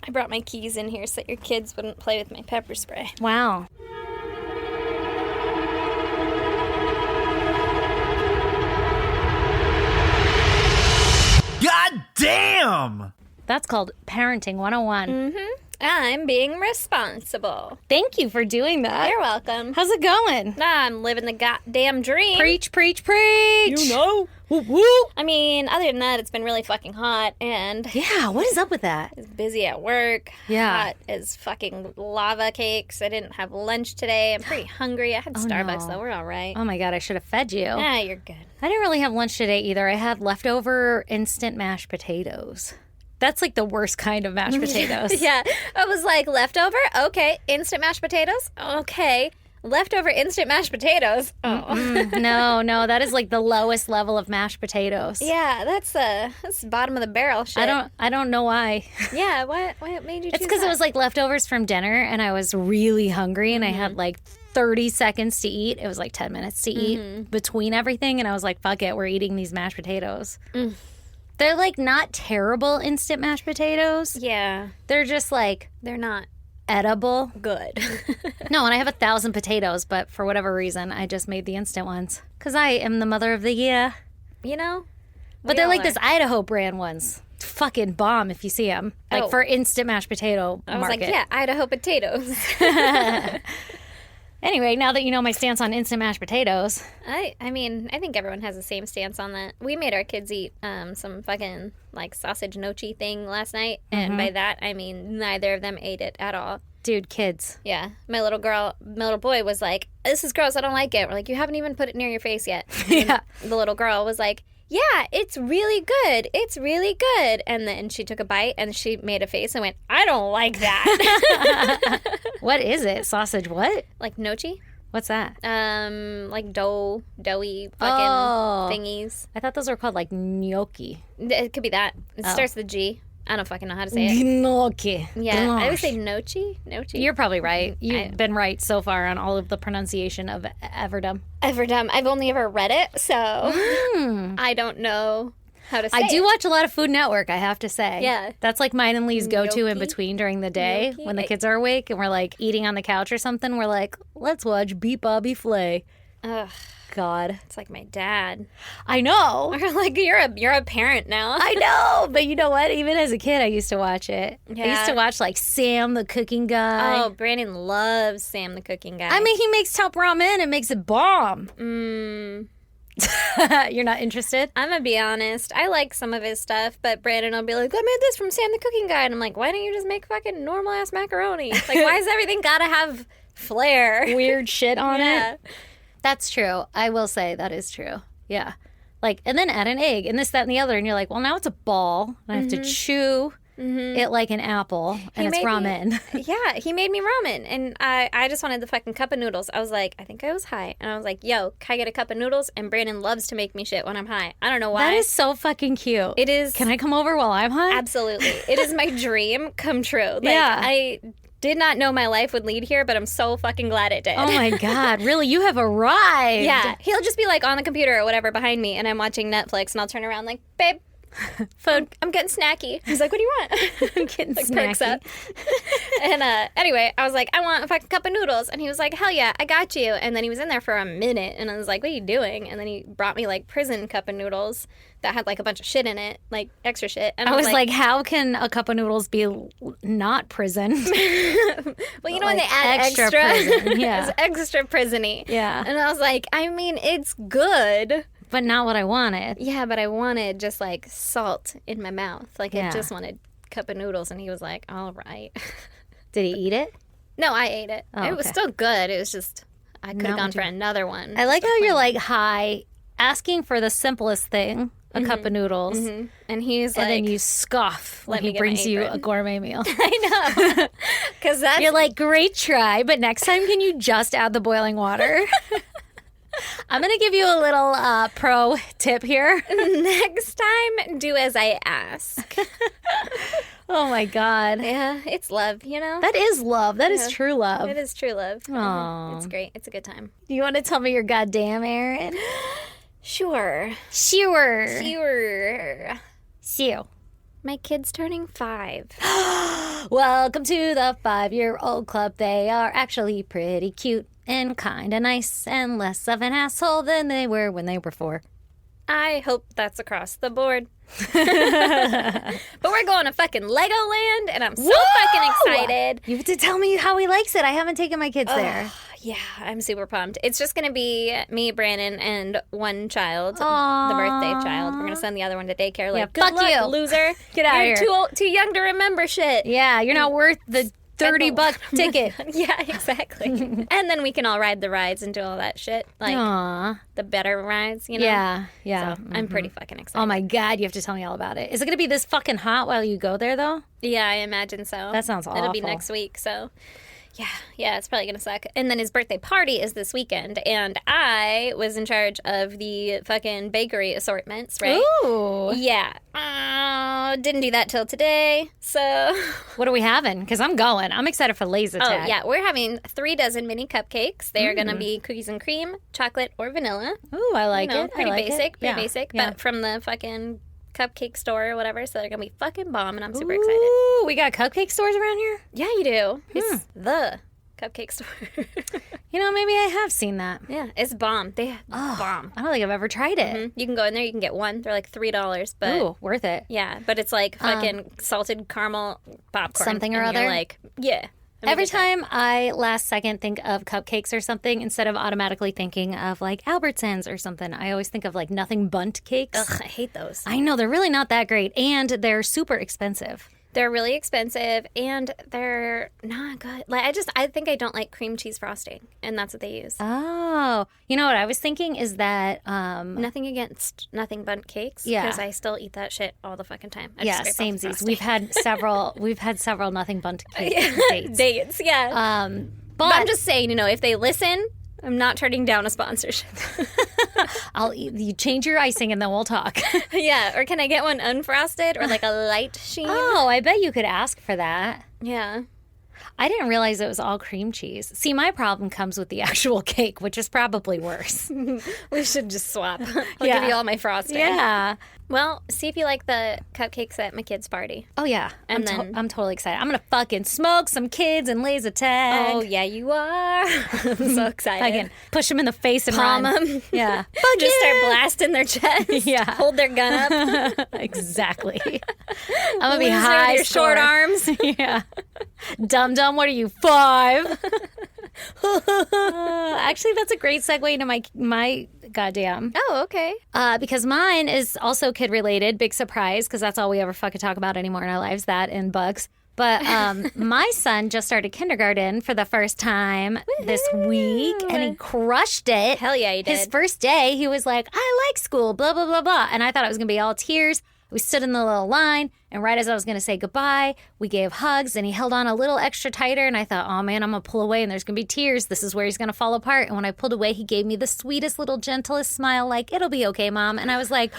I brought my keys in here so that your kids wouldn't play with my pepper spray. Wow. God damn! That's called Parenting 101. Mm-hmm. I'm being responsible. Thank you for doing that. You're welcome. How's it going? I'm living the goddamn dream. Preach, preach, preach. You know? Woo, woo. I mean, other than that, it's been really fucking hot and Yeah, what is up with that? it's busy at work. Yeah. Hot as fucking lava cakes. I didn't have lunch today. I'm pretty hungry. I had Starbucks, no. though. We're all right. Oh my God, I should have fed you. Ah, you're good. I didn't really have lunch today either. I had leftover instant mashed potatoes. That's like the worst kind of mashed potatoes. Yeah. I was like, leftover? Okay. Instant mashed potatoes? Okay. Leftover instant mashed potatoes? Oh. No, that is like the lowest level of mashed potatoes. Yeah, that's bottom of the barrel shit. I don't know why. Yeah, what made you choose It's because it that? was like leftovers from dinner and I was really hungry and I had like 30 seconds to eat. It was like 10 minutes to eat between everything. And I was like, fuck it, we're eating these mashed potatoes. They're like not terrible instant mashed potatoes. Yeah, They're just like they're not edible. good. No, and I have 1,000 potatoes, but for whatever reason, I just made the instant ones. Because I am the mother of the year. You know? But they're like this Idaho brand ones. Fucking bomb if you see them. Like Oh. for instant mashed potato I was market. like, yeah, Idaho potatoes. Anyway, now that you know my stance on instant mashed potatoes. I mean, I think everyone has the same stance on that. We made our kids eat some fucking like sausage nochi thing last night, and by that I mean neither of them ate it at all. Dude, kids. Yeah, my little boy was like, "This is gross. I don't like it." We're like, "You haven't even put it near your face yet." Yeah. The little girl was like, "Yeah, it's really good. It's really good." And then she took a bite and she made a face and went, "I don't like that." What is it? Sausage what? Like nochi, What's that? like doughy fucking Oh. thingies. I thought those were called like gnocchi. It could be that. It starts with a G. I don't fucking know how to say it. Gnocchi. Yeah, I always Gosh. say nochi. Nochi. You're probably right. You've been right so far on all of the pronunciation of Everdom. Everdom. I've only ever read it, so I don't know how to say I do it. watch a lot of Food Network, I have to say. Yeah. That's like mine and Lee's go-to in Gnocchi? between during the day Gnocchi? when the kids are awake and we're like eating on the couch or something. We're like, let's watch Beat Bobby Flay. Ugh, God. it's like my dad. I know. Like you're a parent now. I know. But you know what? Even as a kid, I used to watch it. I Yeah. used to watch like Sam the cooking guy. Oh, Brandon loves Sam the cooking guy. I mean, he makes top ramen and makes it bomb. Mm, You're not interested? I'm gonna be honest. I like some of his stuff, but Brandon will be like, "I made this from Sam the cooking guy," and I'm like, "Why don't you just make fucking normal ass macaroni? Like, why does everything gotta have flair?" Weird shit on Yeah. it. That's true. I will say that is true. Yeah. Like, and then add an egg and this, that, and the other. And you're like, well, now it's a ball. And I have to chew it like an apple. And it's made me- ramen. Yeah, he made me ramen, and I just wanted the fucking cup of noodles. I was like, I think I was high, and I was like, "Yo, can I get a cup of noodles?" And Brandon loves to make me shit when I'm high. I don't know why. That is so fucking cute. It is. Can I come over while I'm high? Absolutely. It is my dream come true. Like, Yeah. I did not know my life would lead here, but I'm so fucking glad it did. Oh my God. Really? You have arrived. Yeah. He'll just be like on the computer or whatever behind me, and I'm watching Netflix, and I'll turn around like, "Babe, Food. I'm getting snacky." He's like, "What do you want?" I'm getting Like perks snacky. up. And anyway, I was like, "I want a fucking cup of noodles," and he was like, "Hell yeah, I got you." And then he was in there for a minute, and I was like, "What are you doing?" And then he brought me like prison cup of noodles that had like a bunch of shit in it, like extra shit. And I was like, how can a cup of noodles be not prison? well, you know when they like add extra extra, prison, yeah. it's extra prison-y. Yeah. And I was like, I mean, it's good. But not what I wanted. Yeah, but I wanted just like salt in my mouth. Like Yeah. I just wanted a cup of noodles, and he was like, "All right." Did he eat it? No, I ate it. Oh, It was okay. still good. It was just I could Not have gone what for you- another one. I like how you're like high, asking for the simplest thing, a cup of noodles, And he's and like, then you scoff when "Let me he get my brings you apron." a gourmet meal. I know, because that's You're like, great try, but next time can you just add the boiling water? I'm going to give you a little pro tip here. next time, do as I ask. Oh my God. Yeah, it's love, you know. That is love. That is true love. It is true love. Aw. It's great. It's a good time. You want to tell me your goddamn Aaron? Sure. Sure. Sure. Sue. My kid's turning 5. Welcome to the 5-year-old club. They are actually pretty cute and kind of nice and less of an asshole than they were when they were 4. I hope that's across the board. But we're going to fucking Legoland, and I'm so fucking excited. You have to tell me how he likes it. I haven't taken my kids there. Yeah, I'm super pumped. It's just going to be me, Brandon, and one child, Aww. the birthday child. We're going to send the other one to daycare. Like, Yeah, good fuck luck, you. loser. Get out of You're here. too young to remember shit. Yeah, you're not worth the $30 ticket. Yeah, exactly. And then we can all ride the rides and do all that shit. Like, Aw. the better rides, you know? Yeah, yeah. So I'm pretty fucking excited. Oh my God, you have to tell me all about it. Is it going to be this fucking hot while you go there, though? Yeah, I imagine so. That sounds It'll be awful. next week, so... Yeah, it's probably going to suck. And then his birthday party is this weekend, and I was in charge of the fucking bakery assortments, right? Ooh. Yeah. Didn't do that till today, so... What are we having? Because I'm going. I'm excited for Lay's Attack. Oh, yeah, we're having 3 dozen mini cupcakes. They are going to be cookies and cream, chocolate, or vanilla. Ooh, I like You know, it. pretty I like basic, it. pretty Yeah, basic, yeah. but from the fucking cupcake store or whatever, so they're going to be fucking bomb, and I'm super excited. Ooh, we got cupcake stores around here? Yeah, you do. Hmm. It's the cupcake store. You know, maybe I have seen that. Yeah, it's bomb. They bomb. I don't think I've ever tried it. You can go in there. You can get one. They're like $3, but Ooh, worth it. yeah, but it's like fucking salted caramel popcorn, Something or and you're other? like, yeah. Let me Every get that. time I last second think of cupcakes or something, instead of automatically thinking of like Albertsons or something, I always think of like Nothing Bundt cakes. Ugh, I hate those. I know, they're really not that great, and they're super expensive. They're really expensive and they're not good. Like I think I don't like cream cheese frosting, and that's what they use. Oh, you know what I was thinking is that, Nothing against Nothing Bundt cakes, Yeah. because I still eat that shit all the fucking time. I yeah, just scrape off the samesies. frosting. We've had several Nothing Bundt cake dates. Dates, yeah. But But I'm just saying, you know, if they listen, I'm not turning down a sponsorship. you change your icing and then we'll talk. Yeah, or can I get one unfrosted or like a light sheen? Oh, I bet you could ask for that. Yeah. I didn't realize it was all cream cheese. See, my problem comes with the actual cake, which is probably worse. We should just swap. I'll Yeah. give you all my frosting. Yeah. Well, see if you like the cupcakes at my kid's party. Oh, yeah. And I'm, then- I'm totally excited. I'm going to fucking smoke some kids and Lay's Attack. Oh, yeah, you are. I'm so excited. I can push them in the face and Palm run. 'em. Yeah. Just start blasting their chest. Yeah. Hold their gun up. Exactly. I'm going to be Loser with high your short score. arms. Yeah. Dum Dum, what are you, 5? Actually, that's a great segue into my goddamn. Oh, okay. Because mine is also kid related. Big surprise, because that's all we ever fucking talk about anymore in our lives, that and bugs. But my son just started kindergarten for the first time this week, and he crushed it. Hell yeah, he did. His first day, he was like, I like school, blah, blah, blah, blah. And I thought it was going to be all tears. We stood in the little line, and right as I was going to say goodbye, we gave hugs, and he held on a little extra tighter, and I thought, oh, man, I'm going to pull away, and there's going to be tears. This is where he's going to fall apart. And when I pulled away, he gave me the sweetest little gentlest smile, like, it'll be okay, Mom. And I was like,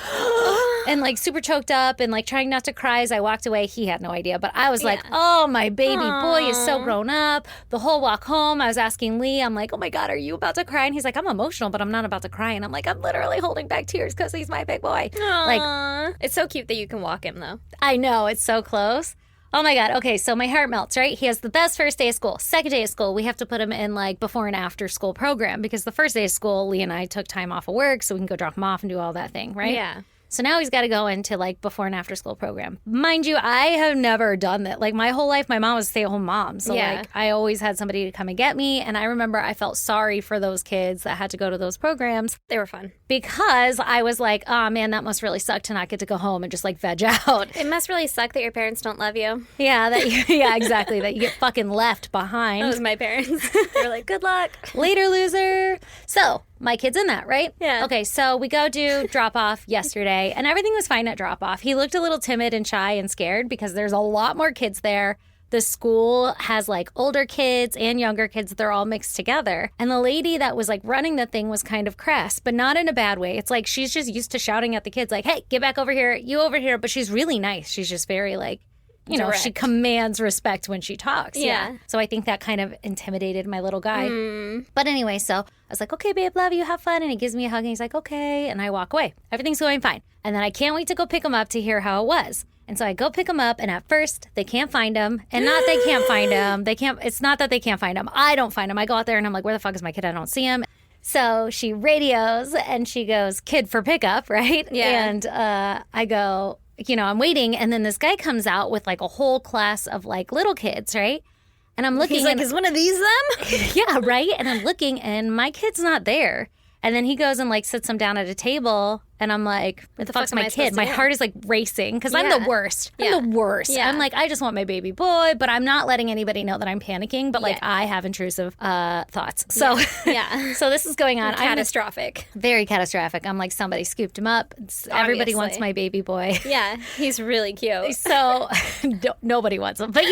and like super choked up and like trying not to cry as I walked away. He had no idea, but I was like, oh, my baby boy is so grown up. The whole walk home, I was asking Lee, I'm like, oh my God, are you about to cry? And he's like, I'm emotional, but I'm not about to cry. And I'm like, I'm literally holding back tears because he's my big boy. Like, Aw. It's so cute that you can walk him, though. I know, it's so close. Oh my God. Okay, so my heart melts, right? He has the best first day of school. Second day of school, we have to put him in like before and after school program because the first day of school, Lee and I took time off of work so we can go drop him off and do all that thing, right? Yeah. So now he's got to go into like before and after school program. Mind you, I have never done that. Like my whole life, my mom was a stay-at-home mom. So Yeah. like I always had somebody to come and get me. And I remember I felt sorry for those kids that had to go to those programs They were fun. because I was like, oh man, that must really suck to not get to go home and just like veg out. It must really suck that your parents don't love you. Yeah, yeah, exactly. That you get fucking left behind. That was my parents. They were like, good luck. Later, loser. So my kid's in that, right? Yeah. Okay, so we go do drop off yesterday, and everything was fine at drop off. He looked a little timid and shy and scared because there's a lot more kids there. The school has like older kids and younger kids. They're all mixed together. And the lady that was like running the thing was kind of crass, but not in a bad way. It's like she's just used to shouting at the kids like, hey, get back over here, you over here. But she's really nice. She's just very like, you know, she Direct. commands respect when she talks. Yeah. So I think that kind of intimidated my little guy. But anyway, so I was like, okay, babe, love you, have fun. And he gives me a hug and he's like, okay. And I walk away. Everything's going fine. And then I can't wait to go pick him up to hear how it was. And so I go pick him up, and at first they can't find him. And not they can't find him. It's not that they can't find him. I don't find him. I go out there and I'm like, where the fuck is my kid? I don't see him. So she radios and she goes, kid for pickup, right? Yeah. And I go, I'm waiting. And then this guy comes out with like a whole class of like little kids, right? And I'm looking. He's like, is one of these them? Yeah, right? And I'm looking and my kid's not there. And then he goes and like sits him down at a table. And I'm like, what the fuck's my kid? My heart is like racing because I'm the worst. I'm the worst. Yeah. I'm like, I just want my baby boy, but I'm not letting anybody know that I'm panicking. But like, I have intrusive thoughts. So Yeah. so this is going on. Catastrophic. Very catastrophic. I'm like, somebody scooped him up. Everybody wants my baby boy. Yeah, he's really cute. So nobody wants him. But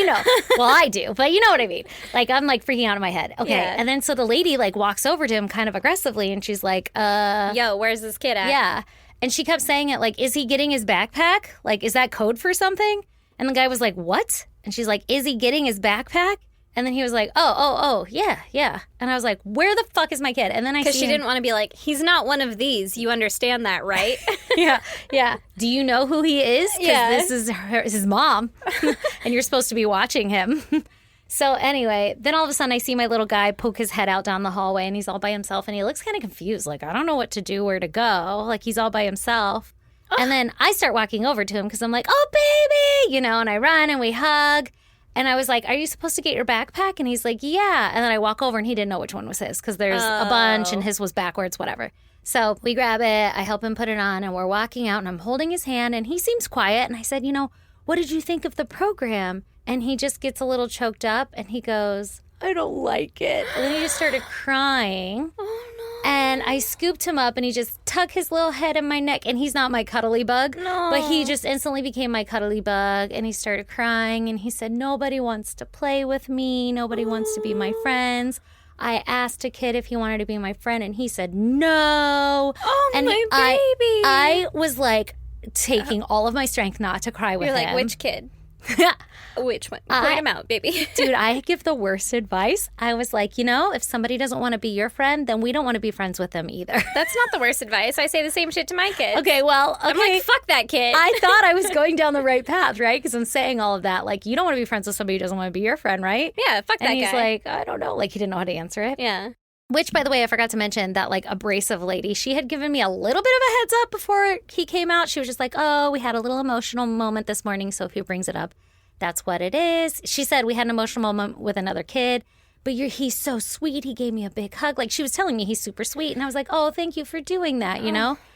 well, I do. But you know what I mean? Like, I'm like freaking out in my head. Okay. Yeah. And then so the lady like walks over to him kind of aggressively and she's like, Yo, where's this kid at? yeah. And she kept saying it like, is he getting his backpack? Like, is that code for something? And the guy was like, what? And she's like, is he getting his backpack? And then he was like, oh, yeah. And I was like, where the fuck is my kid? And then Because she didn't want to be like, he's not one of these. You understand that, right? yeah. Do you know who he is? Because Yeah. this is his mom. And you're supposed to be watching him. So anyway, then all of a sudden I see my little guy poke his head out down the hallway and he's all by himself and he looks kind of confused. Like, I don't know what to do, where to go. Like, he's all by himself. And then I start walking over to him because I'm like, oh, baby, and I run and we hug. And I was like, are you supposed to get your backpack? And he's like, yeah. And then I walk over and he didn't know which one was his because there's a bunch and his was backwards, whatever. So we grab it. I help him put it on and we're walking out and I'm holding his hand and he seems quiet. And I said, what did you think of the program? And he just gets a little choked up and he goes, I don't like it. And then he just started crying. Oh, no. And I scooped him up and he just tucked his little head in my neck. And he's not my cuddly bug. No. But he just instantly became my cuddly bug. And he started crying and he said, nobody wants to play with me. Nobody wants to be my friends. I asked a kid if he wanted to be my friend and he said no. Oh, and my baby. I was like taking all of my strength not to cry with You're him. like, which kid? Which one? Point him out, baby. Dude, I give the worst advice. I was like, if somebody doesn't want to be your friend, then we don't want to be friends with them either. That's not the worst advice. I say the same shit to my kids. Okay, well, I'm like, fuck that kid. I thought I was going down the right path, right? Because I'm saying all of that. Like, you don't want to be friends with somebody who doesn't want to be your friend, right? Yeah, fuck that guy. And he's like, I don't know. Like, he didn't know how to answer it. Yeah. Which, by the way, I forgot to mention that, like, abrasive lady, she had given me a little bit of a heads up before he came out. She was just like, oh, we had a little emotional moment this morning, so if he brings it up, that's what it is. She said we had an emotional moment with another kid, but he's so sweet. He gave me a big hug. Like, she was telling me he's super sweet. And I was like, oh, thank you for doing that,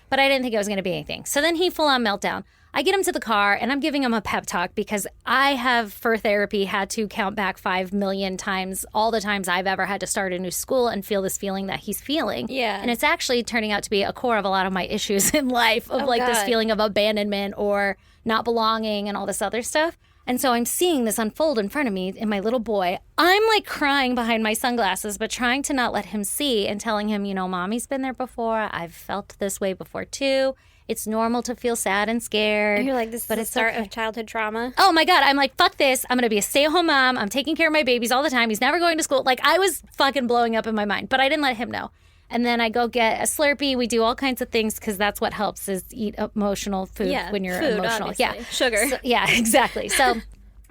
But I didn't think it was going to be anything. So then he full on meltdown. I get him to the car and I'm giving him a pep talk because I have, for therapy, had to count back 5 million times, all the times I've ever had to start a new school and feel this feeling that he's feeling. Yeah. And it's actually turning out to be a core of a lot of my issues in life of this feeling of abandonment or not belonging and all this other stuff. And so I'm seeing this unfold in front of me in my little boy. I'm like crying behind my sunglasses, but trying to not let him see and telling him, mommy's been there before. I've felt this way before too. It's normal to feel sad and scared. You're like, this is the start of childhood trauma. Oh my God. I'm like, fuck this. I'm going to be a stay-at-home mom. I'm taking care of my babies all the time. He's never going to school. Like, I was fucking blowing up in my mind, but I didn't let him know. And then I go get a Slurpee. We do all kinds of things because that's what helps is eat emotional food when you're emotional. Obviously. Yeah. Sugar. So, yeah, exactly. So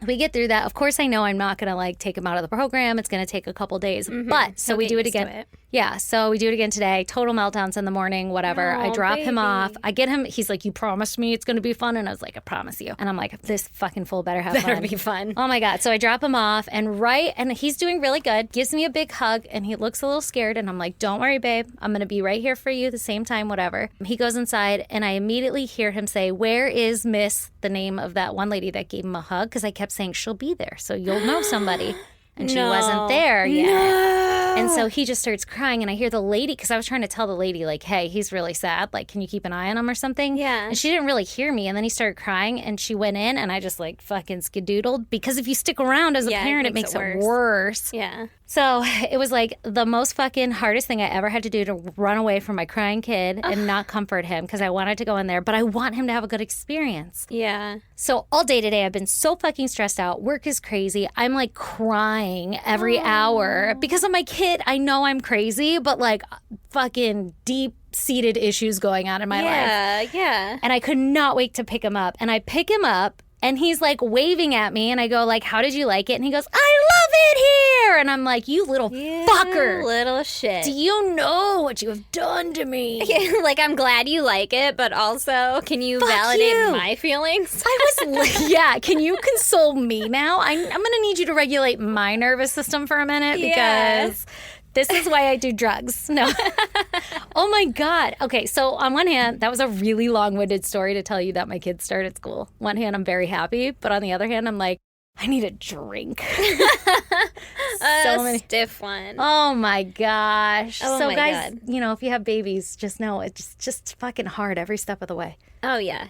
we get through that. Of course, I know I'm not going to like take him out of the program. It's going to take a couple days. But so we do it again. Yeah. So we do it again today. Total meltdowns in the morning, whatever. I drop him off. I get him. He's like, you promised me it's going to be fun. And I was like, I promise you. And I'm like, this fucking fool better have fun. Better be fun. Oh my God. So I drop him off and he's doing really good. Gives me a big hug and he looks a little scared. And I'm like, don't worry, babe. I'm going to be right here for you the same time, whatever. He goes inside and I immediately hear him say, where is Miss, the name of that one lady that gave him a hug? Because I kept saying, she'll be there. So you'll know somebody. And she wasn't there yet. No. And so he just starts crying. And I hear the lady, because I was trying to tell the lady, like, hey, he's really sad. Like, can you keep an eye on him or something? Yeah. And she didn't really hear me. And then he started crying and she went in and I just like fucking skedoodled. Because if you stick around as a parent, it makes it worse. Yeah. So it was like the most fucking hardest thing I ever had to do to run away from my crying kid and not comfort him because I wanted to go in there, but I want him to have a good experience. Yeah. So all day today, I've been so fucking stressed out. Work is crazy. I'm like crying every hour because of my kid. I know I'm crazy, but like fucking deep-seated issues going on in my life. Yeah, yeah. And I could not wait to pick him up. And I pick him up And he's like waving at me, and I go like, how did you like it? And he goes, I love it here. And I'm like, you little fucker. Little shit. Do you know what you have done to me? Like, I'm glad you like it, but also, can you validate you. my feelings? I was yeah, can you console me now? I'm going to need you to regulate my nervous system for a minute Yeah. because this is why I do drugs. No. Oh my God. Okay, so on one hand, that was a really long-winded story to tell you that my kids started school. One hand, I'm very happy, but on the other hand, I'm like, I need a drink. A stiff one. Oh my gosh. Oh so my guys, God. you know, if you have babies, just know it's just fucking hard every step of the way. Oh, yeah.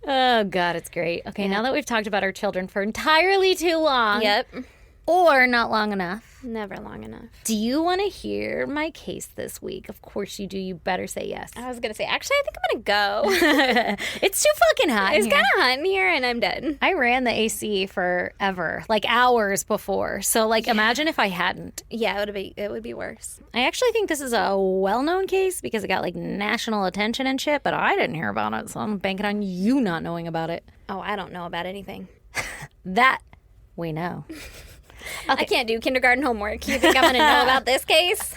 Oh God, it's great. Okay, now that we've talked about our children for entirely too long. Yep. Or not long enough. Never long enough. Do you want to hear my case this week? Of course you do. You better say yes. I was going to say, actually, I think I'm going to go. It's too fucking hot. It's in here. kind of hot in here, and I'm done. I ran the AC forever, like hours before. So, like, imagine if I hadn't. Yeah, it would be worse. I actually think this is a well-known case because it got, like, national attention and shit, but I didn't hear about it, so I'm banking on you not knowing about it. Oh, I don't know about anything. That we know. I can't do kindergarten homework. You think I'm going to know about this case?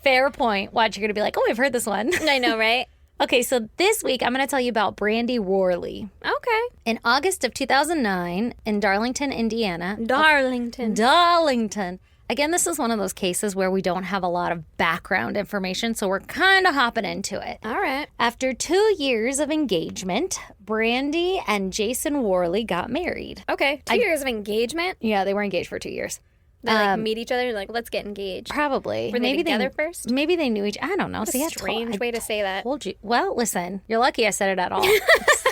Fair point. Watch, you're going to be like, oh, I've heard this one. I know, right? Okay, so this week I'm going to tell you about Brandy Worley. Okay. In August of 2009, in Darlington, Indiana. Darlington. Again, this is one of those cases where we don't have a lot of background information, so we're kind of hopping into it. All right. After 2 years of engagement, Brandy and Jason Worley got married. Okay. 2 years of engagement. Yeah, they were engaged for 2 years. They like meet each other, like, let's get engaged. Probably. Were they together first? Maybe they knew each. I don't know. That's a strange way to say that. Told you. Well, listen, you're lucky I said it at all.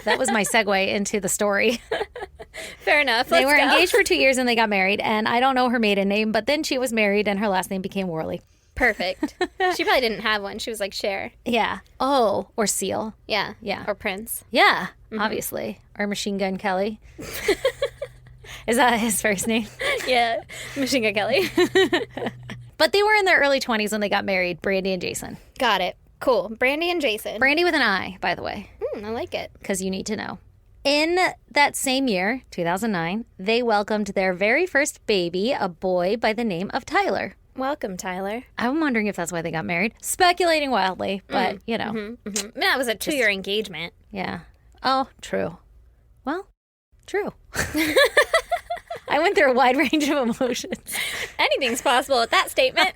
That was my segue into the story. Fair enough. They Let's were go. engaged for 2 years and they got married. And I don't know her maiden name, but then she was married and her last name became Worley. Perfect. She probably didn't have one. She was like Cher. Yeah. Oh, or Seal. Yeah. Yeah. Or Prince. Yeah, obviously. Or Machine Gun Kelly. Is that his first name? Yeah. Machine Gun Kelly. But they were in their early 20s when they got married, Brandy and Jason. Got it. Cool. Brandy and Jason. Brandy with an I, by the way, I like it. because you need to know. In that same year, 2009, they welcomed their very first baby, a boy by the name of Tyler. Welcome, Tyler. I'm wondering if that's why they got married. Speculating wildly, but, you know. Mm-hmm. That was a 2-year engagement. Yeah. Oh, true. Well, true. I went through a wide range of emotions. Anything's possible with that statement.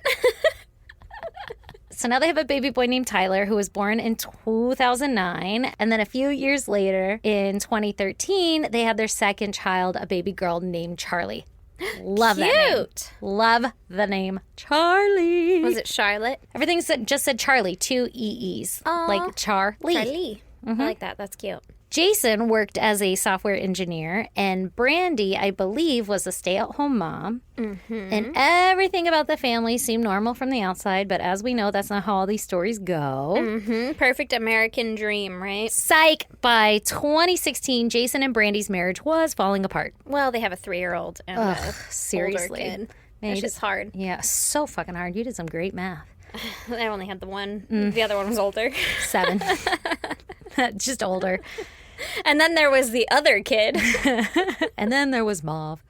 So now they have a baby boy named Tyler who was born in 2009. And then a few years later, in 2013, they had their second child, a baby girl named Charlie. Love that name. Cute. Love the name Charlie. Was it Charlotte? Everything just said Charlie, 2 EEs. Aw. Like Charlie. Charlie. I like that. That's cute. Jason worked as a software engineer, and Brandy, I believe, was a stay-at-home mom. Mm-hmm. And everything about the family seemed normal from the outside, but as we know, that's not how all these stories go. Mm-hmm. Perfect American dream, right? Psych! By 2016, Jason and Brandy's marriage was falling apart. Well, they have a 3-year-old and a Seriously. older kid. Man, It's you just hard. Yeah, so fucking hard. You did some great math. I only had the one. The other one was older. 7. Just older. And then there was the other kid. And then there was Mauve.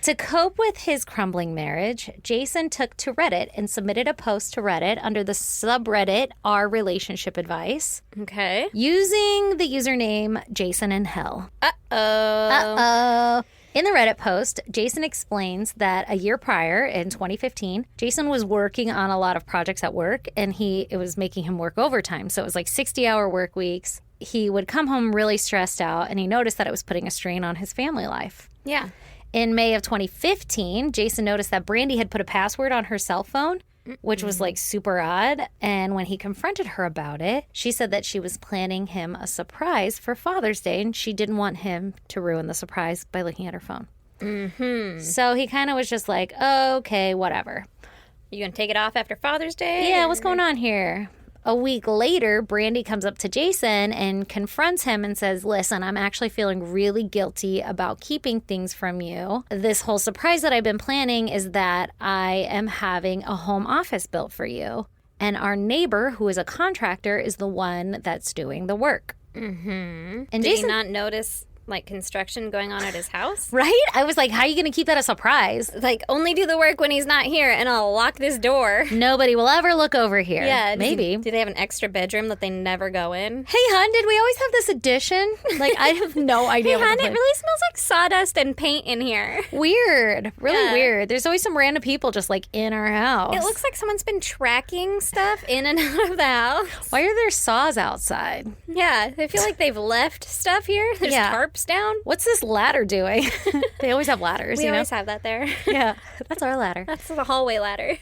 To cope with his crumbling marriage, Jason took to Reddit and submitted a post to Reddit under the subreddit Our Relationship Advice Okay. using the username Jason in Hell. Uh-oh. Uh-oh. In the Reddit post, Jason explains that a year prior, in 2015, Jason was working on a lot of projects at work, and it was making him work overtime. So it was like 60-hour work weeks. He would come home really stressed out, and he noticed that it was putting a strain on his family life. Yeah. In May of 2015, Jason noticed that Brandy had put a password on her cell phone, which was like super odd. And when he confronted her about it, she said that she was planning him a surprise for Father's Day, and she didn't want him to ruin the surprise by looking at her phone. Mm-hmm. So he kind of was just like, okay, whatever. You gonna take it off after Father's Day? Yeah, what's going on here? A week later, Brandy comes up to Jason and confronts him and says, listen, I'm actually feeling really guilty about keeping things from you. This whole surprise that I've been planning is that I am having a home office built for you. And our neighbor, who is a contractor, is the one that's doing the work. Mm-hmm. And Did Jason, he not notice like construction going on at his house. Right? I was like, how are you going to keep that a surprise? Like, only do the work when he's not here, and I'll lock this door. Nobody will ever look over here. Yeah, Maybe. Do they have an extra bedroom that they never go in? Hey, hon, did we always have this addition? Like, I have no idea. Hey, hon, it really smells like sawdust and paint in here. Weird. Really Yeah. weird. There's always some random people just like in our house. It looks like someone's been tracking stuff in and out of the house. Why are there saws outside? Yeah, I feel like they've left stuff here. There's Yeah. tarps down. What's this ladder doing? They always have ladders, We you know? always have that there. Yeah, that's our ladder. That's the hallway ladder.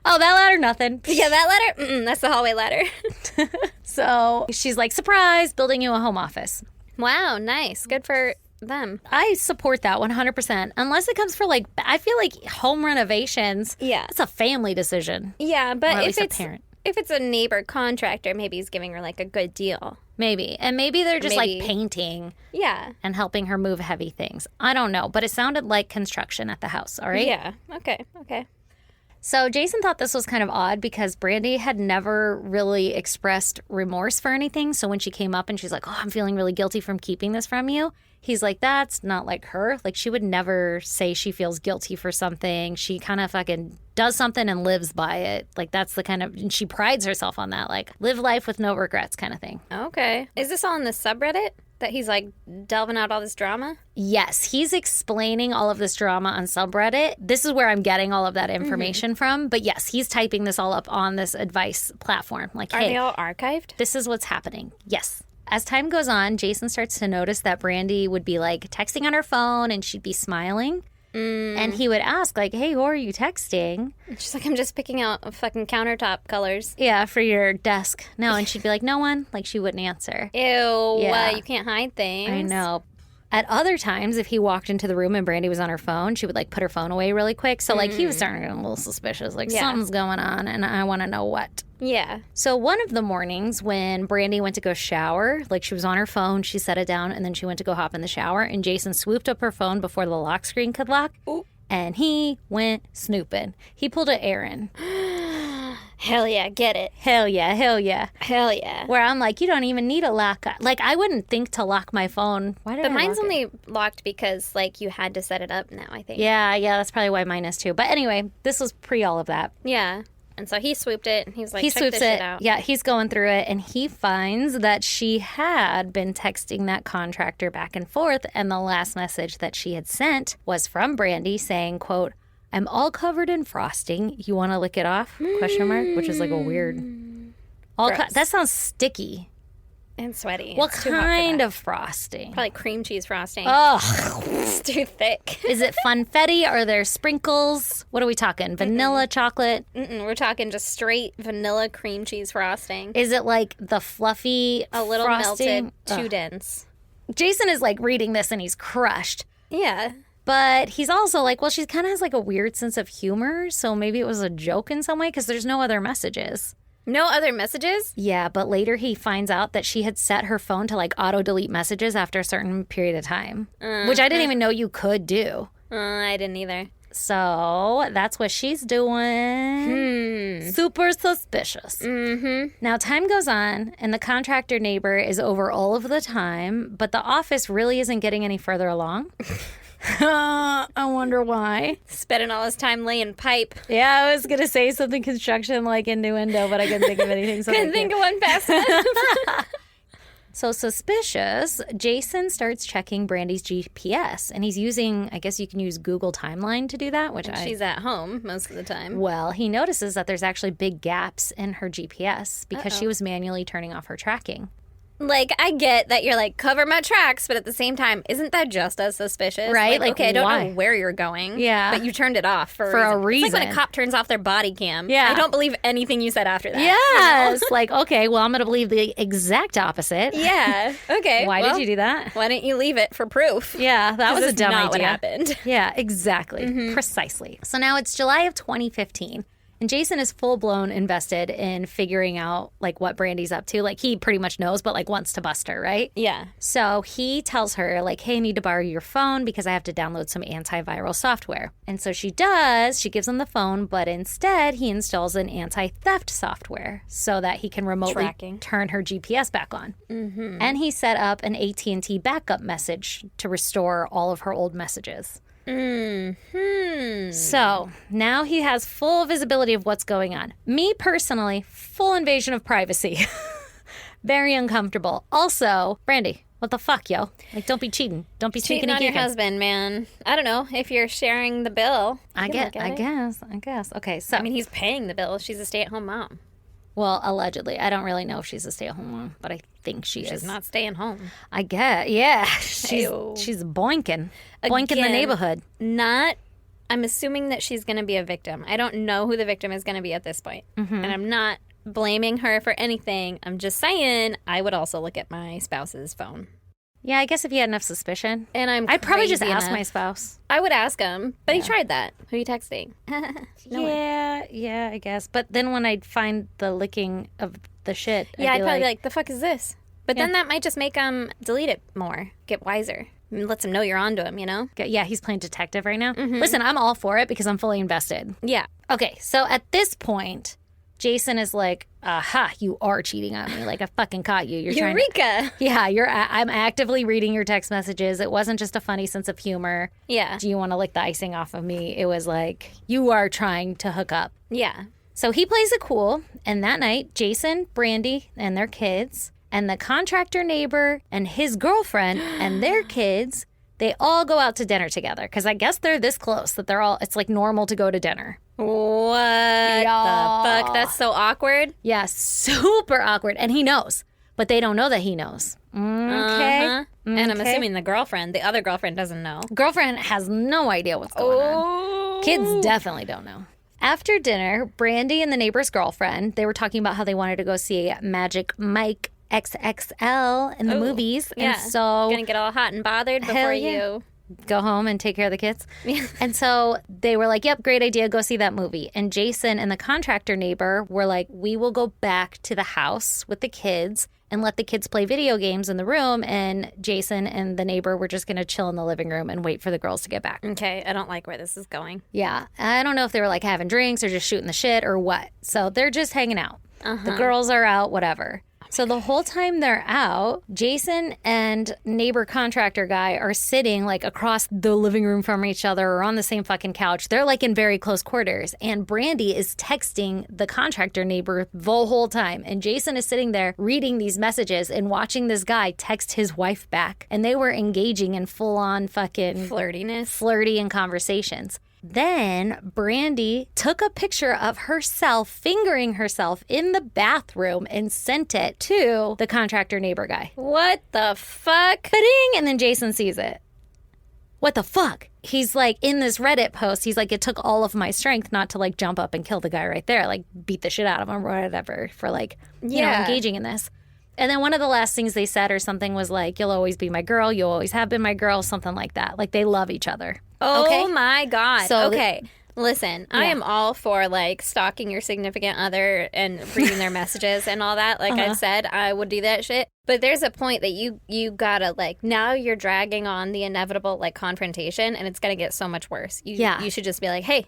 Oh, that ladder, nothing. Yeah, that ladder? That's the hallway ladder. So she's like, surprise, building you a home office. Wow, nice. Good for them. I support that 100%. Unless it comes for like, I feel like home renovations, Yeah. it's a family decision. Yeah, but Or at if least a it's parent. if it's a neighbor contractor, maybe he's giving her like a good deal. Maybe. And maybe they're just Maybe. like painting Yeah. and helping her move heavy things. I don't know, but it sounded like construction at the house, all right? Yeah. Okay. So Jason thought this was kind of odd because Brandy had never really expressed remorse for anything. So when she came up and she's like, oh, I'm feeling really guilty from keeping this from you, he's like, that's not like her. Like, she would never say she feels guilty for something. She kind of fucking does something and lives by it. Like, that's the kind of, and she prides herself on that, like, live life with no regrets kind of thing. Okay. Is this all in the subreddit that he's like delving out all this drama? Yes, he's explaining all of this drama on subreddit. This is where I'm getting all of that information from. But yes, he's typing this all up on this advice platform. Like, Are hey, they all archived? this is what's happening. Yes. As time goes on, Jason starts to notice that Brandy would be like texting on her phone and she'd be smiling. And he would ask, like, hey, who are you texting? She's like, I'm just picking out fucking countertop colors. Yeah, for your desk. No. And she'd be like, no one. Like, she wouldn't answer. Ew. Yeah. You can't hide things. I know. At other times, if he walked into the room and Brandy was on her phone, she would like put her phone away really quick. So like he was starting to get a little suspicious. Like Yeah. something's going on and I want to know what. Yeah. So one of the mornings when Brandy went to go shower, like she was on her phone, she set it down and then she went to go hop in the shower and Jason swooped up her phone before the lock screen could lock. Ooh. And he went snooping. He pulled an Aaron. Hell yeah, get it. Hell yeah, hell yeah. Hell yeah. Where I'm like, you don't even need a lock. Like I wouldn't think to lock my phone. Why did But I mine's lock it? only locked because like you had to set it up now, I think. Yeah, that's probably why mine is too. But anyway, this was pre all of that. Yeah. And so he swooped it and he was like, He check swoops this shit it. out. Yeah, he's going through it and he finds that she had been texting that contractor back and forth. And the last message that she had sent was from Brandy saying, quote, I'm all covered in frosting. You want to lick it off? Question mark, which is like a weird. Gross. That sounds sticky. And sweaty. What It's too hot for kind that. of frosting? Probably cream cheese frosting. Ugh. It's too thick. Is it funfetti? Are there sprinkles? What are we talking? Vanilla, chocolate? We're talking just straight vanilla cream cheese frosting. Is it like the fluffy A little frosting? melted, too dense. Jason is like reading this and he's crushed. Yeah. But he's also like, well, she kind of has like a weird sense of humor. So maybe it was a joke in some way because there's no other messages. No other messages? Yeah, but later he finds out that she had set her phone to like auto delete messages after a certain period of time, which I didn't even know you could do. I didn't either. So that's what she's doing. Super suspicious. Now, time goes on, and the contractor neighbor is over all of the time, but the office really isn't getting any further along. I wonder why. Spending all his time laying pipe. Yeah, I was going to say something construction like innuendo, but I couldn't think of anything. So Couldn't think of one fast enough. So suspicious, Jason starts checking Brandy's GPS, and he's using, I guess you can use Google Timeline to do that, which She's at home most of the time. Well, he notices that there's actually big gaps in her GPS because she was manually turning off her tracking. Like, I get that you're like, cover my tracks, but at the same time, isn't that just as suspicious? Right? Like, okay, I don't why? know where you're going. Yeah. But you turned it off for For a It's like when reason. a cop turns off their body cam. Yeah. I don't believe anything you said after that. Yes. Like, okay, well, I'm going to believe the exact opposite. Yeah. Okay. Why well, did you do that? Why didn't you leave it for proof? Yeah, that was a That's dumb not idea. what happened. Yeah, exactly. Precisely. So now it's July of 2015. And Jason is full-blown invested in figuring out, like, what Brandy's up to. Like, he pretty much knows, but, like, wants to bust her, right? Yeah. So he tells her, like, hey, I need to borrow your phone because I have to download some antiviral software. And so she does. She gives him the phone, but instead he installs an anti-theft software so that he can remotely turn her GPS back on. Mm-hmm. And he set up an AT&T backup message to restore all of her old messages. Mm-hmm. So now he has full visibility of what's going on. Me personally, full invasion of privacy. Very uncomfortable. Also, Brandy, what the fuck, yo? Like, don't be cheating. Don't be cheating sneaking on your husband, man. I don't know if you're sharing the bill. I guess. Okay, so I mean, he's paying the bill. She's a stay-at-home mom. Well, allegedly. I don't really know if she's a stay-at-home mom, but I think she is. She's not staying home. I guess, yeah. She's boinking. Boinking the neighborhood. I'm assuming that she's going to be a victim. I don't know who the victim is going to be at this point. Mm-hmm. And I'm not blaming her for anything. I'm just saying I would also look at my spouse's phone. Yeah, I guess if you had enough suspicion. And I'd probably just ask my spouse. I would ask him, but he tried that. Who are you texting? Yeah, I guess. But then when I'd find the licking of the shit, I'd probably be like, the fuck is this? But then that might just make him delete it more, get wiser. It lets him know you're onto him, you know? Yeah, he's playing detective right now. Mm-hmm. Listen, I'm all for it because I'm fully invested. Yeah. Okay, so at this point, Jason is like, aha, you are cheating on me. Like, I fucking caught you. Eureka! I'm actively reading your text messages. It wasn't just a funny sense of humor. Yeah. Do you want to lick the icing off of me? It was like, you are trying to hook up. Yeah. So he plays it cool. And that night, Jason, Brandy, and their kids, and the contractor neighbor, and his girlfriend, and their kids, they all go out to dinner together. Because I guess they're this close that it's like normal to go to dinner. What the fuck? That's so awkward. Yeah, super awkward. And he knows, but they don't know that he knows. Okay. Uh-huh. And I'm assuming the other girlfriend doesn't know. Girlfriend has no idea what's going on. Kids definitely don't know. After dinner, Brandy and the neighbor's girlfriend, they were talking about how they wanted to go see Magic Mike XXL in the movies. Yeah. And so gonna get all hot and bothered before you go home and take care of the kids. And so they were like, yep, great idea. Go see that movie. And Jason and the contractor neighbor were like, we will go back to the house with the kids and let the kids play video games in the room. And Jason and the neighbor were just going to chill in the living room and wait for the girls to get back. Okay. I don't like where this is going. Yeah. I don't know if they were like having drinks or just shooting the shit or what. So they're just hanging out. The girls are out, whatever. So the whole time they're out, Jason and neighbor contractor guy are sitting like across the living room from each other or on the same fucking couch. They're like in very close quarters. And Brandy is texting the contractor neighbor the whole time. And Jason is sitting there reading these messages and watching this guy text his wife back. And they were engaging in full on fucking flirty and conversations. Then Brandy took a picture of herself fingering herself in the bathroom and sent it to the contractor neighbor guy. What the fuck? Ka-ding! And then Jason sees it. What the fuck? He's like, in this Reddit post, he's like, it took all of my strength not to like jump up and kill the guy right there, like beat the shit out of him or whatever for like, you know, engaging in this. And then one of the last things they said or something was like, you'll always be my girl. You always have been my girl. Something like that. Like they love each other. Oh my God. So okay. Listen, I am all for like stalking your significant other and reading their messages and all that. Like I've said, I would do that shit. But there's a point that you gotta like, now you're dragging on the inevitable like confrontation and it's gonna get so much worse. You should just be like, hey,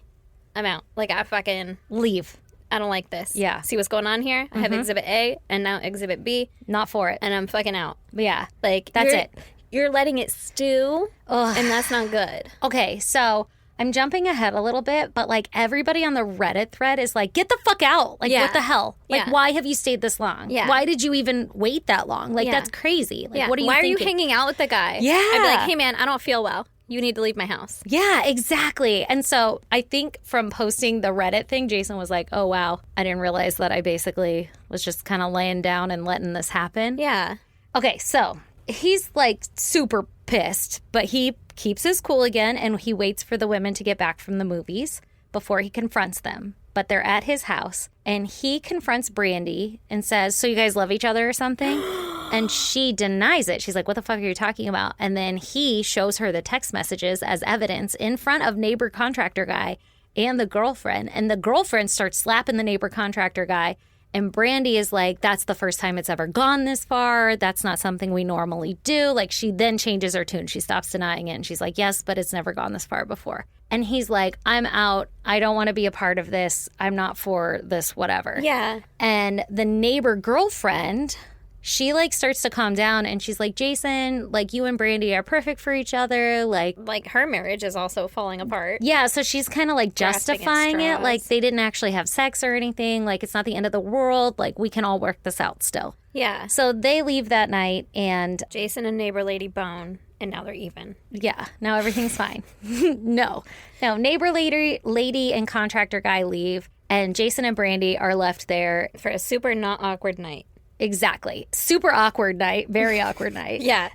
I'm out. Like I fucking leave. I don't like this. Yeah. See what's going on here? I have Exhibit A and now Exhibit B. Not for it. And I'm fucking out. Yeah. Like, that's it. You're letting it stew, and that's not good. Okay, so I'm jumping ahead a little bit, but like everybody on the Reddit thread is like, get the fuck out. Like, what the hell? Like, why have you stayed this long? Yeah. Why did you even wait that long? Like, that's crazy. Like, what are you Why thinking? are you hanging out with the guy? Yeah. I'd be like, hey, man, I don't feel well. You need to leave my house. Yeah, exactly. And so I think from posting the Reddit thing, Jason was like, oh, wow, I didn't realize that I basically was just kind of laying down and letting this happen. Yeah. Okay, so he's like super pissed, but he keeps his cool again and he waits for the women to get back from the movies before he confronts them. But they're at his house and he confronts Brandy and says, so you guys love each other or something? And she denies it. She's like, what the fuck are you talking about? And then he shows her the text messages as evidence in front of neighbor contractor guy. and the girlfriend. And the girlfriend starts slapping the neighbor contractor guy. And Brandy is like, that's the first time it's ever gone this far. That's not something we normally do. Like, she then changes her tune. She stops denying it. And she's like, yes, but it's never gone this far before. And he's like, I'm out. I don't want to be a part of this. I'm not for this, whatever. Yeah. And the neighbor girlfriend, she like starts to calm down. And she's like, Jason, like, you and Brandy are perfect for each other. Like her marriage is also falling apart. Yeah, so she's kind of like Grasping at justifying it. straws. Like, they didn't actually have sex or anything. Like, it's not the end of the world. Like, we can all work this out still. Yeah. So they leave that night, and Jason and neighbor lady bone, and now they're even. yeah, now everything's fine. No, neighbor lady and contractor guy leave, and Jason and Brandy are left there. For a super not awkward night. Exactly. Super awkward night. Very awkward night. Yeah.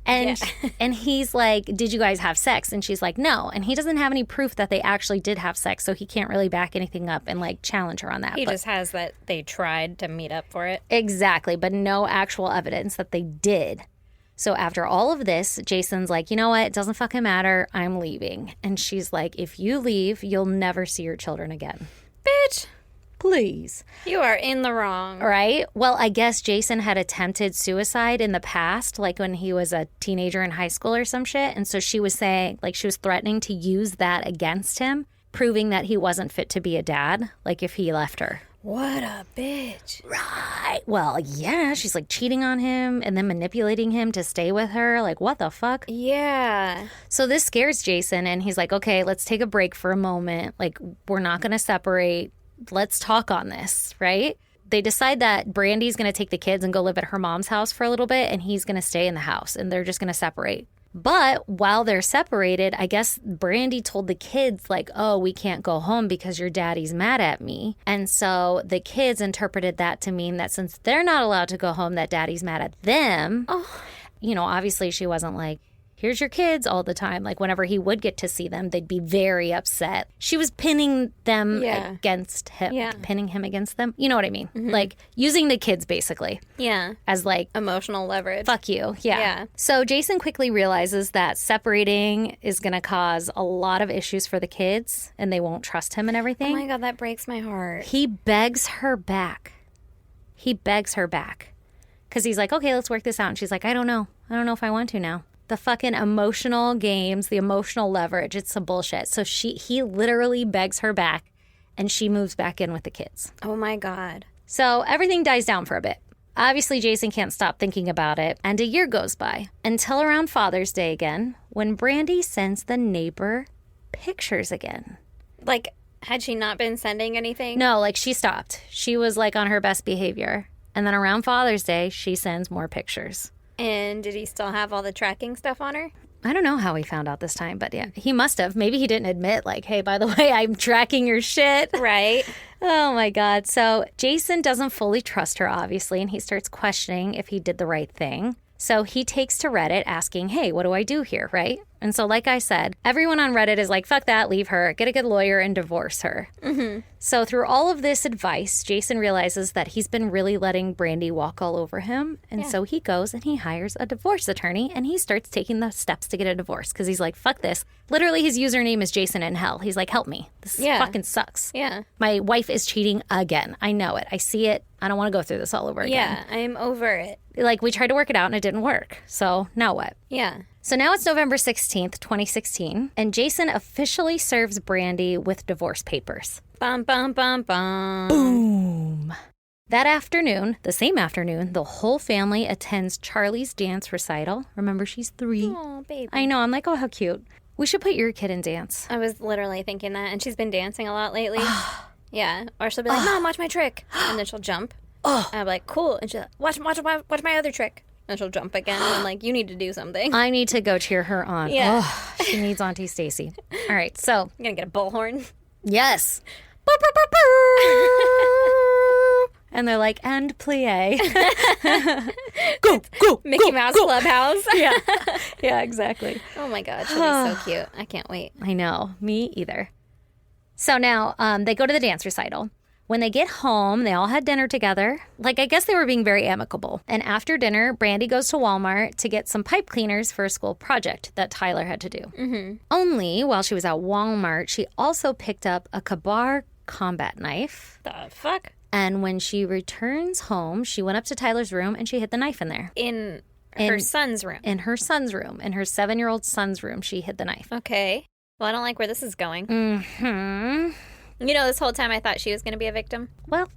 And he's like, did you guys have sex? And she's like, no. And he doesn't have any proof that they actually did have sex, so he can't really back anything up and like challenge her on that. He But- just has that they tried to meet up for it. Exactly, but no actual evidence that they did. So after all of this, Jason's like, you know what? It doesn't fucking matter. I'm leaving. And she's like, if you leave, you'll never see your children again. Bitch, Please. you are in the wrong. Right? Well, I guess Jason had attempted suicide in the past, like when he was a teenager in high school or some shit. And so she was saying, like, she was threatening to use that against him, proving that he wasn't fit to be a dad, like if he left her. What a bitch. Right. Well, yeah, she's like cheating on him and then manipulating him to stay with her. Like, what the fuck? Yeah. So this scares Jason, and he's like, okay, let's take a break for a moment. Like, we're not going to separate. Let's talk on this, right? They decide that Brandy's going to take the kids and go live at her mom's house for a little bit, and he's going to stay in the house, and they're just going to separate. But while they're separated, I guess Brandy told the kids, like, oh, we can't go home because your daddy's mad at me. And so the kids interpreted that to mean that since they're not allowed to go home, that daddy's mad at them. Oh. You know, obviously she wasn't like, here's your kids all the time. Like, whenever he would get to see them, they'd be very upset. She was pinning them Yeah. against him, Yeah. pinning him against them. You know what I mean? Like, using the kids basically Yeah. as like, Emotional leverage. fuck you. Yeah. Yeah. So Jason quickly realizes that separating is going to cause a lot of issues for the kids, and they won't trust him and Oh everything. my God, that breaks my heart. He begs her back. Because he's like, okay, let's work this out. And she's like, I don't know if I want to now. The fucking emotional games, the emotional leverage, it's some bullshit. So he literally begs her back, and she moves back in with the kids. Oh my God. So everything dies down for a bit. Obviously, Jason can't stop thinking about it, and a year goes by until around Father's Day again, when Brandy sends the neighbor pictures again. Like, had she not been sending anything? No, like, she stopped. She was like on her best behavior. And then around Father's Day, she sends more pictures. And did he still have all the tracking stuff on her? I don't know how he found out this time, but yeah, he must have. Maybe he didn't admit, like, hey, by the way, I'm tracking your shit. Right. Oh my God. So Jason doesn't fully trust her, obviously, and he starts questioning if he did the right thing. So he takes to Reddit asking, hey, what do I do here, right? And so, like I said, everyone on Reddit is like, fuck that, leave her, get a good lawyer and divorce her. Mm-hmm. So through all of this advice, Jason realizes that he's been really letting Brandy walk all over him. And so he goes and he hires a divorce attorney, and he starts taking the steps to get a divorce because he's like, fuck this. Literally, his username is Jason in Hell. He's like, help me. This Yeah. fucking sucks. Yeah. My wife is cheating again. I know it. I see it. I don't want to go through this all over again. Yeah. I'm over it. Like, we tried to work it out and it didn't work. So now what? Yeah. So now it's November 16th, 2016, and Jason officially serves Brandy with divorce papers. Bum, bum, bum, bum. Boom. That afternoon, the same afternoon, the whole family attends Charlie's dance recital. Remember, she's 3. Oh, baby. I know. I'm like, oh, how cute. We should put your kid in dance. I was literally thinking that. And she's been dancing a lot lately. Yeah. Or she'll be like, Mom, watch my trick. And then she'll jump. And I'm like, cool. And she'll watch my other trick. And she'll jump again. And I'm like, you need to do something. I need to go cheer her on. Yeah. Oh, she needs Auntie Stacy. All right, so I'm going to get a bullhorn. yes. And they're like, and plie. go, Mickey Mouse Clubhouse. Yeah. Yeah, exactly. Oh my God. She'll be so cute. I can't wait. I know. Me either. So now they go to the dance recital. When they get home, they all had dinner together. Like, I guess they were being very amicable. And after dinner, Brandy goes to Walmart to get some pipe cleaners for a school project that Tyler had to do. Mm-hmm. Only while she was at Walmart, she also picked up a Kabar combat knife. The fuck? And when she returns home, she went up to Tyler's room and she hid the knife in there. In her son's room. In her son's room. In her 7-year-old son's room, she hid the knife. Okay. Well, I don't like where this is going. Mm-hmm. You know, this whole time I thought she was going to be a victim. Well,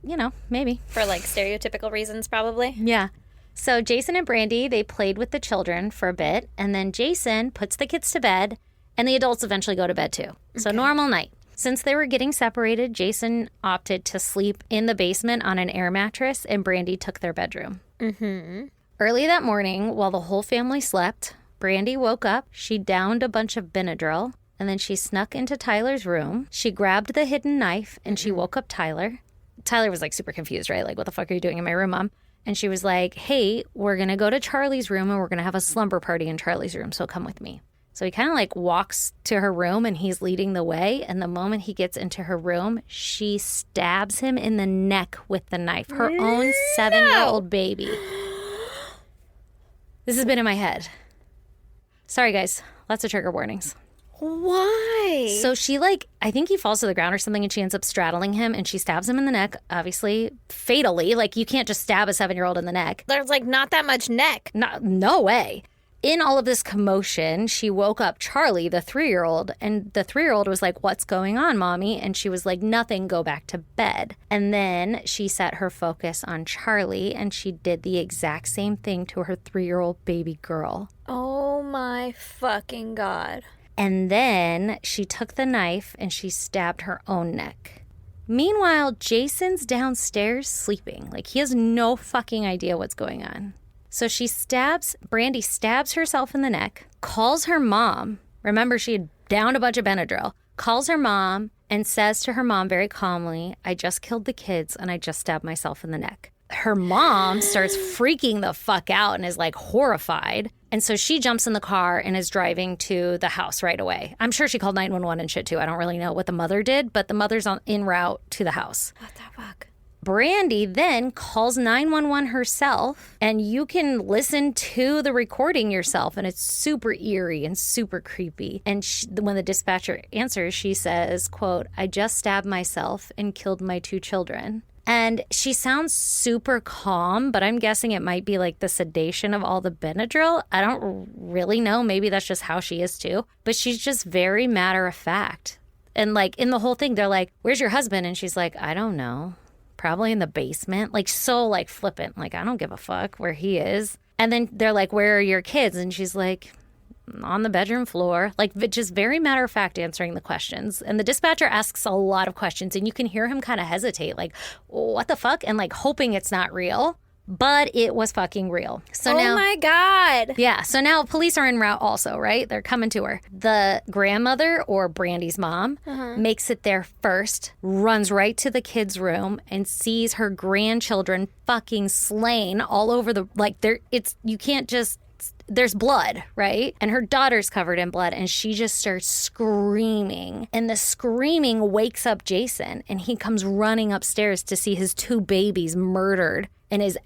maybe. For, like, stereotypical reasons, probably. Yeah. So Jason and Brandy, they played with the children for a bit, and then Jason puts the kids to bed, and the adults eventually go to bed too. So normal night. Since they were getting separated, Jason opted to sleep in the basement on an air mattress, and Brandy took their bedroom. Mm-hmm. Early that morning, while the whole family slept, Brandy woke up, she downed a bunch of Benadryl, and then she snuck into Tyler's room. She grabbed the hidden knife, and she woke up Tyler. Tyler was, like, super confused, right? Like, what the fuck are you doing in my room, Mom? And she was like, hey, we're going to go to Charlie's room, and we're going to have a slumber party in Charlie's room, so come with me. So he kind of, like, walks to her room, and he's leading the way. And the moment he gets into her room, she stabs him in the neck with the knife. Her own 7-year-old baby. This has been in my head. Sorry, guys. Lots of trigger warnings. Why? So she, like, I think he falls to the ground or something, and she ends up straddling him, and she stabs him in the neck, obviously, fatally. Like, you can't just stab a 7-year-old in the neck. There's, like, not that much neck. No way. In all of this commotion, she woke up Charlie, the 3-year-old, and the 3-year-old was like, what's going on, Mommy? And she was like, nothing, go back to bed. And then she set her focus on Charlie, and she did the exact same thing to her 3-year-old baby girl. Oh, my fucking God. And then she took the knife and she stabbed her own neck. Meanwhile, Jason's downstairs sleeping. Like, he has no fucking idea what's going on. So Brandy stabs herself in the neck, calls her mom. Remember, she had downed a bunch of Benadryl. Calls her mom and says to her mom very calmly, I just killed the kids and I just stabbed myself in the neck. Her mom starts freaking the fuck out and is, like, horrified. And so she jumps in the car and is driving to the house right away. I'm sure she called 911 and shit too. I don't really know what the mother did, but the mother's en route to the house. What the fuck? Brandy then calls 911 herself, and you can listen to the recording yourself, and it's super eerie and super creepy. And when the dispatcher answers, she says, quote, I just stabbed myself and killed my 2 children. And she sounds super calm, but I'm guessing it might be like the sedation of all the Benadryl. I don't really know. Maybe that's just how she is too. But she's just very matter of fact. And, like, in the whole thing, they're like, where's your husband? And she's like, I don't know. Probably in the basement. Like, so, like, flippant. Like, I don't give a fuck where he is. And then they're like, where are your kids? And she's like, on the bedroom floor. Like, just very matter of fact answering the questions. And the dispatcher asks a lot of questions, and you can hear him kind of hesitate, like, what the fuck? And, like, hoping it's not real. But it was fucking real. So now, oh my God. Yeah. So now police are en route also, right? They're coming to her. The grandmother, or Brandy's mom, makes it there first, runs right to the kids' room, and sees her grandchildren fucking slain all over the, like, you can't just, there's blood, right? And her daughter's covered in blood, and she just starts screaming. And the screaming wakes up Jason, and he comes running upstairs to see his 2 babies murdered and his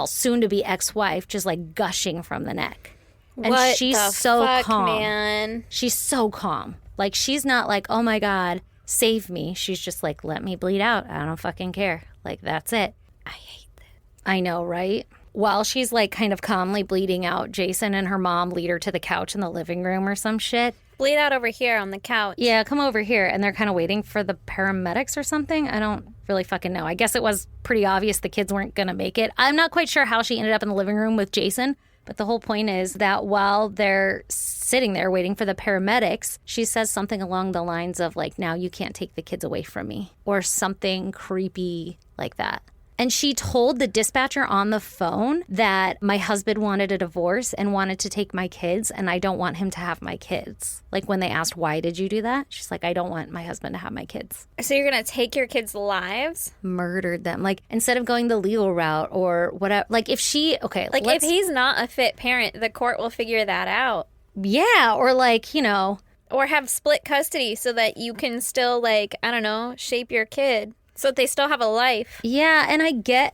soon-to-be ex-wife just, like, gushing from the neck. And What she's the so fuck, calm. man? She's so calm. Like, she's not like, oh my God, save me. She's just like, let me bleed out. I don't fucking care. Like, that's it. I hate that. I know, right? While she's, like, kind of calmly bleeding out, Jason and her mom lead her to the couch in the living room or some shit. Bleed out over here on the couch. Yeah, come over here. And they're kind of waiting for the paramedics or something. I don't really fucking know. I guess it was pretty obvious the kids weren't going to make it. I'm not quite sure how she ended up in the living room with Jason. But the whole point is that while they're sitting there waiting for the paramedics, she says something along the lines of, like, now you can't take the kids away from me, or something creepy like that. And she told the dispatcher on the phone that my husband wanted a divorce and wanted to take my kids, and I don't want him to have my kids. Like, when they asked, why did you do that? She's like, I don't want my husband to have my kids. So you're going to take your kids' lives? Murdered them. Like, instead of going the legal route or whatever. Like, if she, okay. Like, if he's not a fit parent, the court will figure that out. Yeah, or, like, you know. Or have split custody so that you can still, like, I don't know, shape your kid. So they still have a life. Yeah, and I get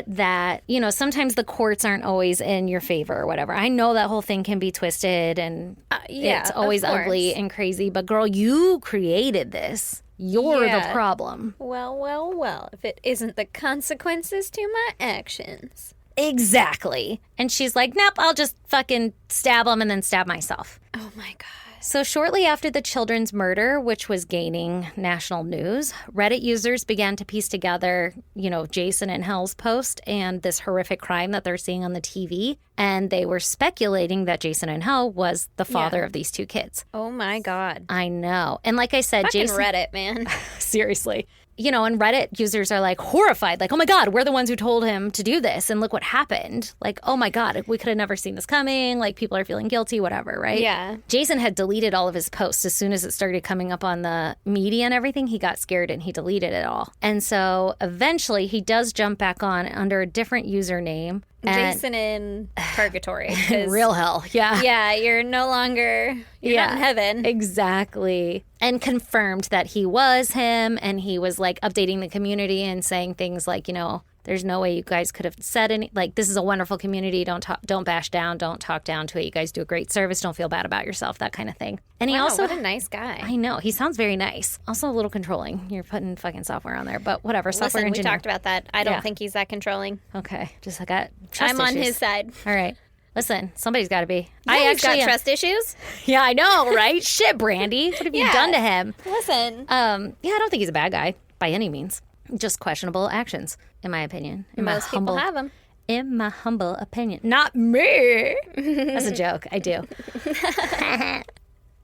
that, sometimes the courts aren't always in your favor or whatever. I know that whole thing can be twisted and it's always of course. ugly and crazy, but girl, you created this. You're the problem. Well, if it isn't the consequences to my actions. Exactly. And she's like, nope, I'll just fucking stab him and then stab myself. Oh my God. So shortly after the children's murder, which was gaining national news, Reddit users began to piece together, Jason and Hell's post and this horrific crime that they're seeing on the TV. And they were speculating that Jason and Hell was the father of these two kids. Oh my God. I know. And like I said, Fucking Jason... Reddit, man. Seriously. And Reddit users are like horrified, like, oh my God, we're the ones who told him to do this. And look what happened. Like, oh my God, we could have never seen this coming. Like, people are feeling guilty, whatever, right? Yeah. Jason had deleted all of his posts as soon as it started coming up on the media and everything. He got scared and he deleted it all. And so eventually he does jump back on under a different username. Jason in purgatory. 'Cause Real hell, yeah. Yeah, you're no longer, you're not in heaven. Exactly. And confirmed that he was him, and he was like updating the community and saying things like, there's no way you guys could have said any, like, this is a wonderful community. Don't bash down. Don't talk down to it. You guys do a great service. Don't feel bad about yourself, that kind of thing. And he also, what a nice guy. I know, he sounds very nice. Also a little controlling. You're putting fucking software on there, but whatever. Software Listen, engineer. we talked about that. I don't think he's that controlling. Okay. Just I got trust I'm on issues. his side. All right. Listen, somebody's got to be. Yeah, he's got trust issues. Yeah, I know, right? Shit, Brandy. What have you done to him? Listen. I don't think he's a bad guy by any means. Just questionable actions, in my opinion. Most people have them. In my humble opinion. Not me. That's a joke. I do.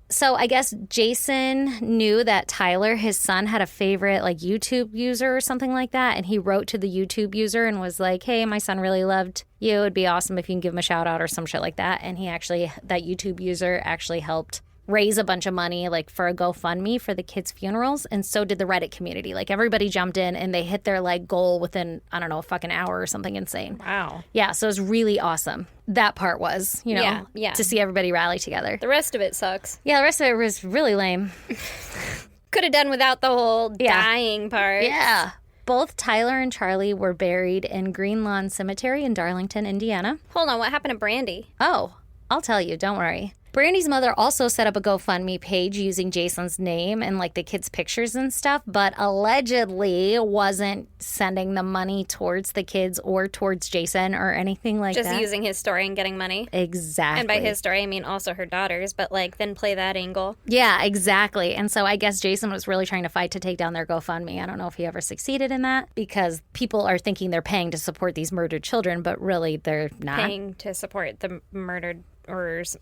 So I guess Jason knew that Tyler, his son, had a favorite like YouTube user or something like that. And he wrote to the YouTube user and was like, hey, my son really loved you. It'd be awesome if you can give him a shout out or some shit like that. And that YouTube user actually helped raise a bunch of money like for a GoFundMe for the kids' funerals. And so did the Reddit community. Like everybody jumped in and they hit their like goal within, I don't know, a fucking hour or something insane. Wow. Yeah. So it was really awesome. That part was, Yeah. to see everybody rally together. The rest of it sucks. Yeah, the rest of it was really lame. Could have done without the whole dying part. Yeah. Both Tyler and Charlie were buried in Green Lawn Cemetery in Darlington, Indiana. Hold on, what happened to Brandy? Oh, I'll tell you. Don't worry. Brandy's mother also set up a GoFundMe page using Jason's name and like the kids' pictures and stuff, but allegedly wasn't sending the money towards the kids or towards Jason or anything like that. Just using his story and getting money. Exactly. And by his story, I mean also her daughters, but like then play that angle. Yeah, exactly. And so I guess Jason was really trying to fight to take down their GoFundMe. I don't know if he ever succeeded in that because people are thinking they're paying to support these murdered children, but really they're not. Paying to support the murderer's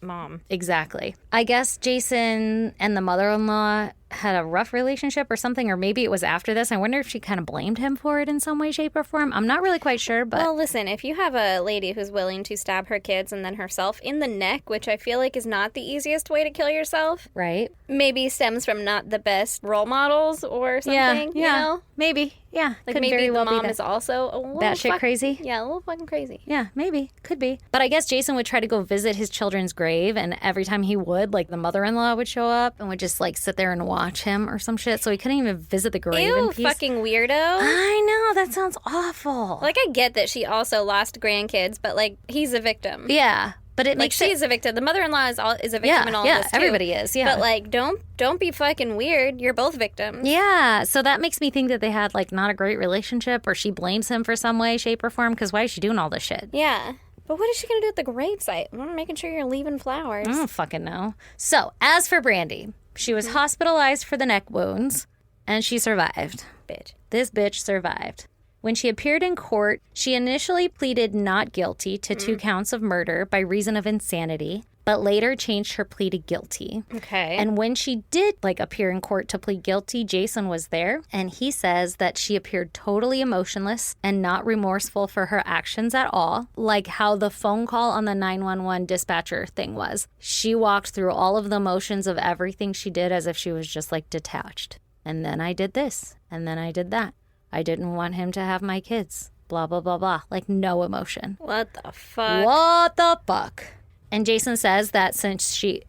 mom. Exactly. I guess Jason and the mother-in-law had a rough relationship or something, or maybe it was after this. I wonder if she kind of blamed him for it in some way, shape, or form. I'm not really quite sure, but... Well, listen, if you have a lady who's willing to stab her kids and then herself in the neck, which I feel like is not the easiest way to kill yourself, right? Maybe stems from not the best role models or something, you know? Maybe. Yeah. Like could maybe very the well mom be is also a little batshit crazy? Yeah, a little fucking crazy. Yeah, maybe. Could be. But I guess Jason would try to go visit his children's grave, and every time he would, like, the mother-in-law would show up and would just, like, sit there and watch him or some shit, so he couldn't even visit the grave in Ew, peace. fucking weirdo. I know, that sounds awful. Like, I get that she also lost grandkids, but, like, he's a victim. Yeah, but it Like, makes she's a victim. The mother-in-law is a victim in all yeah, this, too. everybody is, yeah. But, like, don't be fucking weird. You're both victims. Yeah, so that makes me think that they had, like, not a great relationship, or she blames him for some way, shape, or form, because why is she doing all this shit? Yeah. But what is she going to do at the gravesite? I'm making sure you're leaving flowers. I don't fucking know. So, as for Brandy, she was hospitalized for the neck wounds, and she survived. Bitch. This bitch survived. When she appeared in court, she initially pleaded not guilty to 2 counts of murder by reason of insanity, but later changed her plea to guilty. Okay. And when she did, like, appear in court to plead guilty, Jason was there, and he says that she appeared totally emotionless and not remorseful for her actions at all, like how the phone call on the 911 dispatcher thing was. She walked through all of the emotions of everything she did as if she was just, like, detached. And then I did this, and then I did that. I didn't want him to have my kids. Blah, blah, blah, blah. Like, no emotion. What the fuck? What the fuck? And Jason says that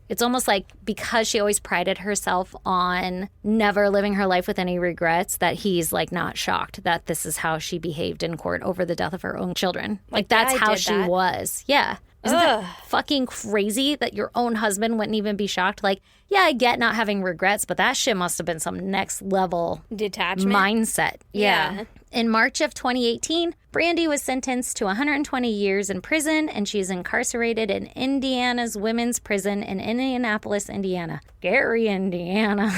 it's almost like because she always prided herself on never living her life with any regrets, that he's like not shocked that this is how she behaved in court over the death of her own children. Like that's how she was. Yeah. Isn't that fucking crazy that your own husband wouldn't even be shocked? Like, yeah, I get not having regrets, but that shit must have been some next level detachment mindset. Yeah. In March of 2018, Brandy was sentenced to 120 years in prison, and she's incarcerated in Indiana's women's prison in Indianapolis, Indiana. Gary, Indiana.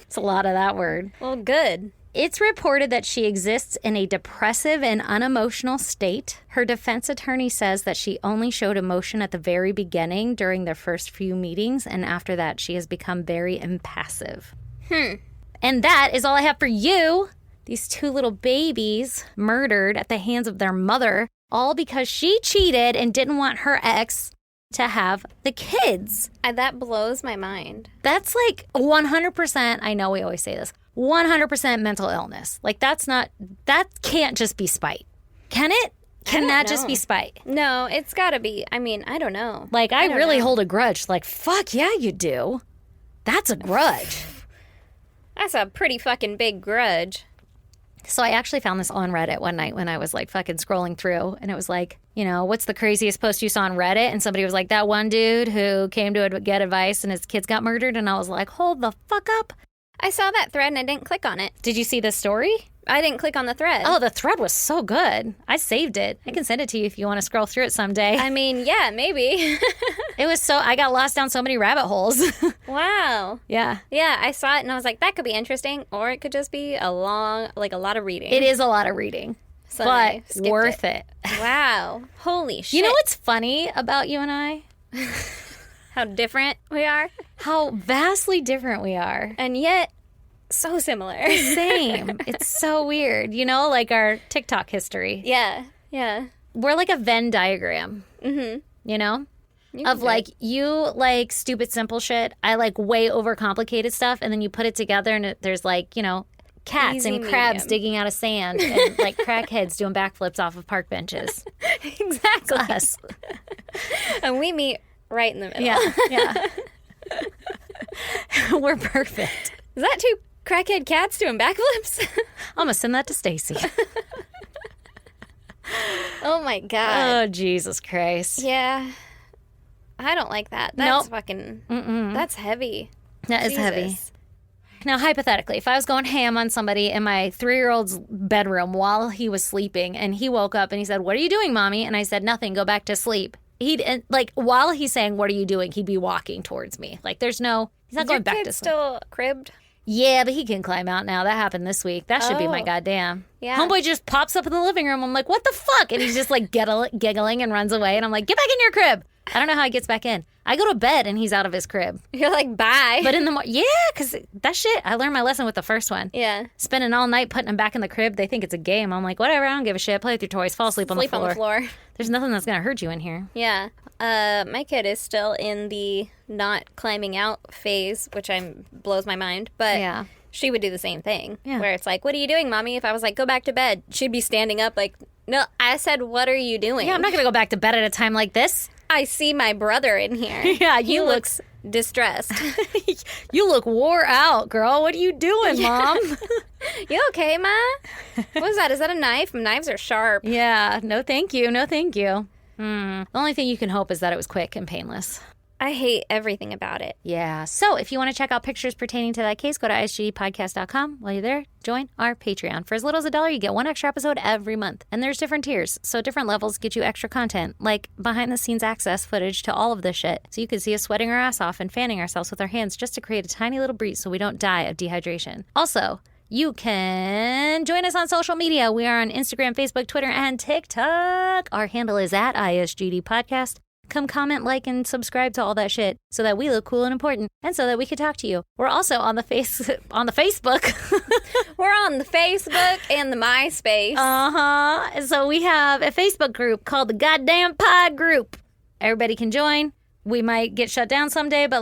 It's a lot of that word. Well, good. It's reported that she exists in a depressive and unemotional state. Her defense attorney says that she only showed emotion at the very beginning during their first few meetings, and after that, she has become very impassive. And that is all I have for you. These two little babies murdered at the hands of their mother, all because she cheated and didn't want her ex to have the kids. That blows my mind. That's like 100%, I know we always say this, 100% mental illness. Like that can't just be spite. Can it? Can that just be spite? No, it's gotta be. I mean, I don't know. Like I really hold a grudge. Like, fuck yeah, you do. That's a grudge. That's a pretty fucking big grudge. So I actually found this on Reddit one night when I was like fucking scrolling through, and it was like, you know, what's the craziest post you saw on Reddit? And somebody was like, that one dude who came to get advice and his kids got murdered. And I was like, hold the fuck up. I saw that thread and I didn't click on it. Did you see this story? I didn't click on the thread. Oh, the thread was so good. I saved it. I can send it to you if you want to scroll through it someday. I mean, yeah, maybe. I got lost down so many rabbit holes. Wow. Yeah. Yeah, I saw it and I was like, that could be interesting, or it could just be a lot of reading. It is a lot of reading, so but worth it. Wow. Holy shit. You know what's funny about you and I? How different we are. How vastly different we are. And yet, so similar. Same. It's so weird. You know, like our TikTok history. Yeah. Yeah. We're like a Venn diagram. Mm-hmm. You know? Of like, you like stupid simple shit. I like way overcomplicated stuff. And then you put it together and there's like, you know, cats easy and crabs medium. digging out of sand and like crackheads doing backflips off of park benches. Exactly. It's us. And we meet right in the middle. Yeah. Yeah. We're perfect. Is that two crackhead cats doing backflips? I'm going to send that to Stacy. Oh my God. Oh, Jesus Christ. Yeah. I don't like that. That's fucking, that's heavy. That is heavy. Jesus. Now, hypothetically, if I was going ham on somebody in my 3-year-old's bedroom while he was sleeping and he woke up and he said, "What are you doing, Mommy?" And I said, "Nothing, go back to sleep." He'd, like, while he's saying, "What are you doing?" he'd be walking towards me. Like, he's not going back to sleep. Still cribbed? Yeah, but he can climb out now. That happened this week. That should be my goddamn. Yeah. Homeboy just pops up in the living room. I'm like, what the fuck? And he's just like giggling and runs away. And I'm like, get back in your crib. I don't know how he gets back in. I go to bed and he's out of his crib. You're like, bye. But in the morning, yeah, because that shit, I learned my lesson with the first one. Yeah. Spending all night putting him back in the crib. They think it's a game. I'm like, whatever, I don't give a shit. Play with your toys. Fall asleep on the floor. There's nothing that's going to hurt you in here. Yeah. My kid is still in the not climbing out phase, which blows my mind. But Yeah. she would do the same thing. Yeah. Where it's like, what are you doing, Mommy? If I was like, go back to bed, she'd be standing up like, no, I said, what are you doing? Yeah, I'm not going to go back to bed at a time like this. I see my brother in here. Yeah, he looks distressed. You look wore out, girl. What are you doing, Mom? You okay, Ma? What is that? Is that a knife? Knives are sharp. Yeah, no thank you. No thank you. The only thing you can hope is that it was quick and painless. I hate everything about it. Yeah. So if you want to check out pictures pertaining to that case, go to isgdpodcast.com. While you're there, join our Patreon. For as little as $1, you get one extra episode every month. And there's different tiers, so different levels get you extra content, like behind-the-scenes access footage to all of this shit. So you can see us sweating our ass off and fanning ourselves with our hands just to create a tiny little breeze so we don't die of dehydration. Also, you can join us on social media. We are on Instagram, Facebook, Twitter, and TikTok. Our handle is at ISGD Podcast. Come comment, like, and subscribe to all that shit so that we look cool and important and so that we can talk to you. We're also on the Facebook. We're on the Facebook and the MySpace. So we have a Facebook group called the Goddamn Pod Group. Everybody can join. We might get shut down someday, but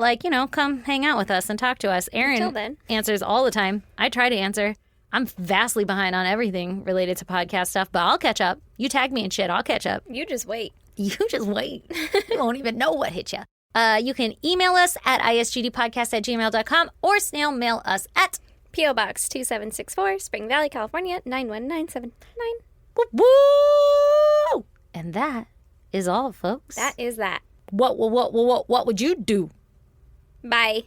come hang out with us and talk to us. Until Erin then. answers all the time. I try to answer. I'm vastly behind on everything related to podcast stuff, but I'll catch up. You tag me and shit, I'll catch up. You just wait. You just wait. You won't even know what hit you. You can email us at isgdpodcast@gmail.com or snail mail us at P.O. Box 2764, Spring Valley, California, 91979. woo. And that is all, folks. That is that. What would you do? Bye.